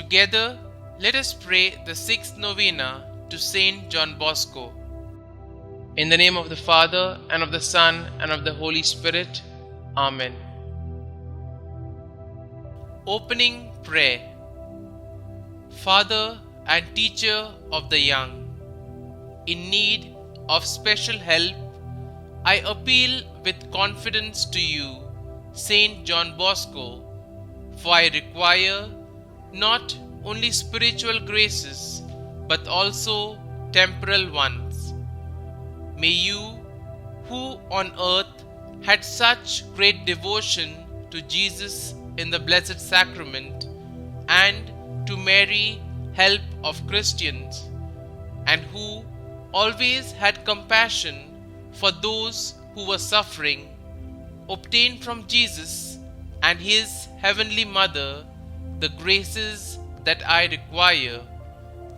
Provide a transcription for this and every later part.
Together, let us pray the sixth novena to St John Bosco. In the name of the Father, and of the Son, and of the Holy Spirit. Amen. Opening Prayer. Father and teacher of the young, in need of special help, I appeal with confidence to you, St John Bosco, for I require not only spiritual graces but also temporal ones. May you, who on earth had such great devotion to Jesus in the Blessed Sacrament and to Mary, help of Christians, and who always had compassion for those who were suffering, obtain from Jesus and his heavenly Mother the graces that I require,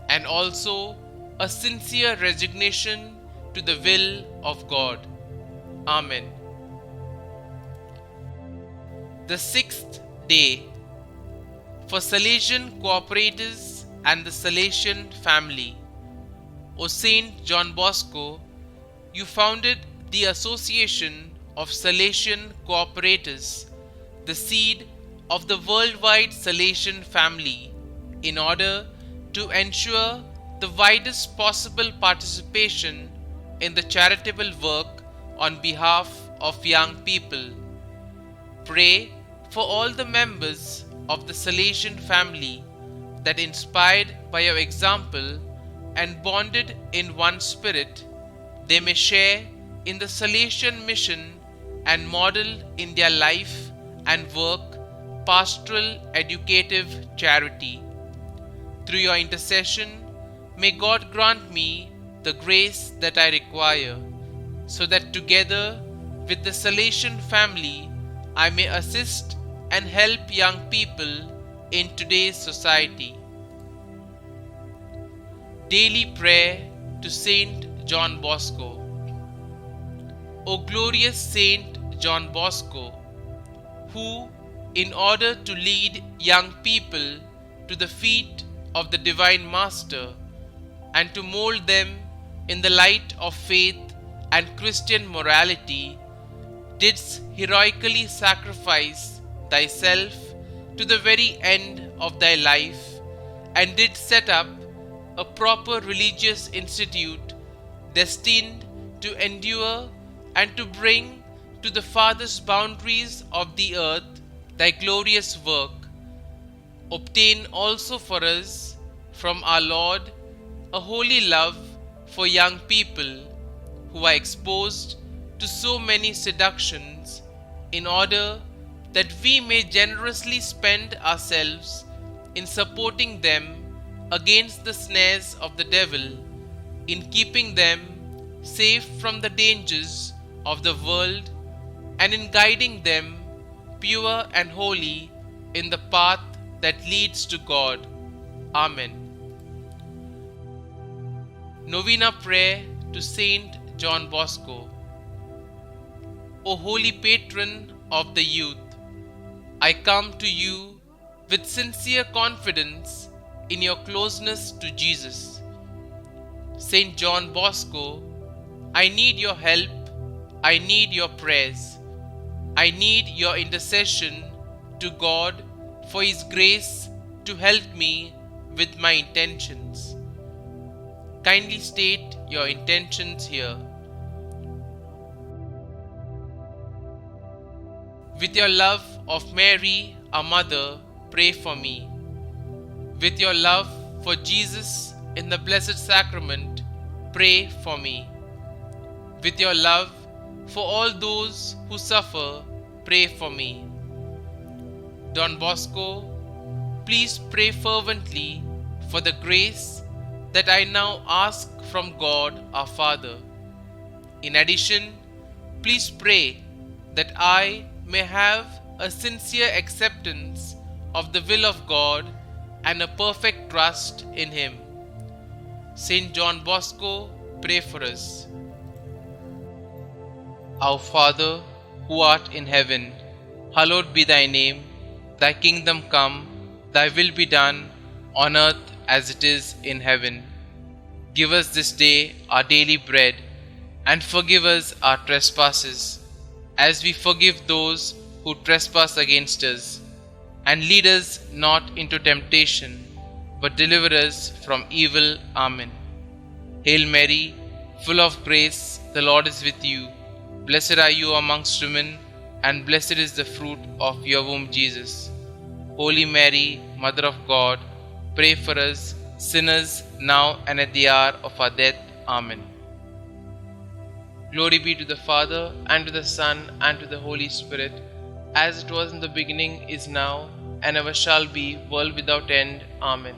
and also a sincere resignation to the will of God. Amen. The sixth day. For Salesian cooperators and the Salesian family. O St John Bosco, you founded the Association of Salesian Cooperators, the seed of the worldwide Salesian family, in order to ensure the widest possible participation in the charitable work on behalf of young people. Pray for all the members of the Salesian family that, inspired by your example and bonded in one spirit, they may share in the Salesian mission and model in their life and work pastoral educative charity. Through your intercession, may God grant me the grace that I require, so that together with the Salesian family I may assist and help young people in today's society. Daily Prayer to St John Bosco. O glorious St John Bosco, who, in order to lead young people to the feet of the Divine Master and to mold them in the light of faith and Christian morality, didst heroically sacrifice thyself to the very end of thy life, and did set up a proper religious institute destined to endure and to bring to the farthest boundaries of the earth thy glorious work. Obtain also for us from our Lord a holy love for young people who are exposed to so many seductions, in order that we may generously spend ourselves in supporting them against the snares of the devil, in keeping them safe from the dangers of the world, and in guiding them pure and holy in the path that leads to God. Amen. Novena Prayer to St John Bosco. O holy patron of the youth, I come to you with sincere confidence in your closeness to Jesus. St John Bosco, I need your help, I need your prayers, I need your intercession to God for His grace to help me with my intentions. Kindly state your intentions here. With your love of Mary, our Mother, pray for me. With your love for Jesus in the Blessed Sacrament, pray for me. With your love for all those who suffer, pray for me. Don Bosco, please pray fervently for the grace that I now ask from God our Father. In addition, please pray that I may have a sincere acceptance of the will of God and a perfect trust in Him. St. John Bosco, pray for us. Our Father, who art in heaven, hallowed be thy name. Thy kingdom come, thy will be done, on earth as it is in heaven. Give us this day our daily bread, and forgive us our trespasses, as we forgive those who trespass against us. And lead us not into temptation, but deliver us from evil. Amen. Hail Mary, full of grace, the Lord is with you. Blessed are you amongst women, and blessed is the fruit of your womb, Jesus. Holy Mary, Mother of God, pray for us sinners, now and at the hour of our death. Amen. Glory be to the Father, and to the Son, and to the Holy Spirit, as it was in the beginning, is now, and ever shall be, world without end. Amen.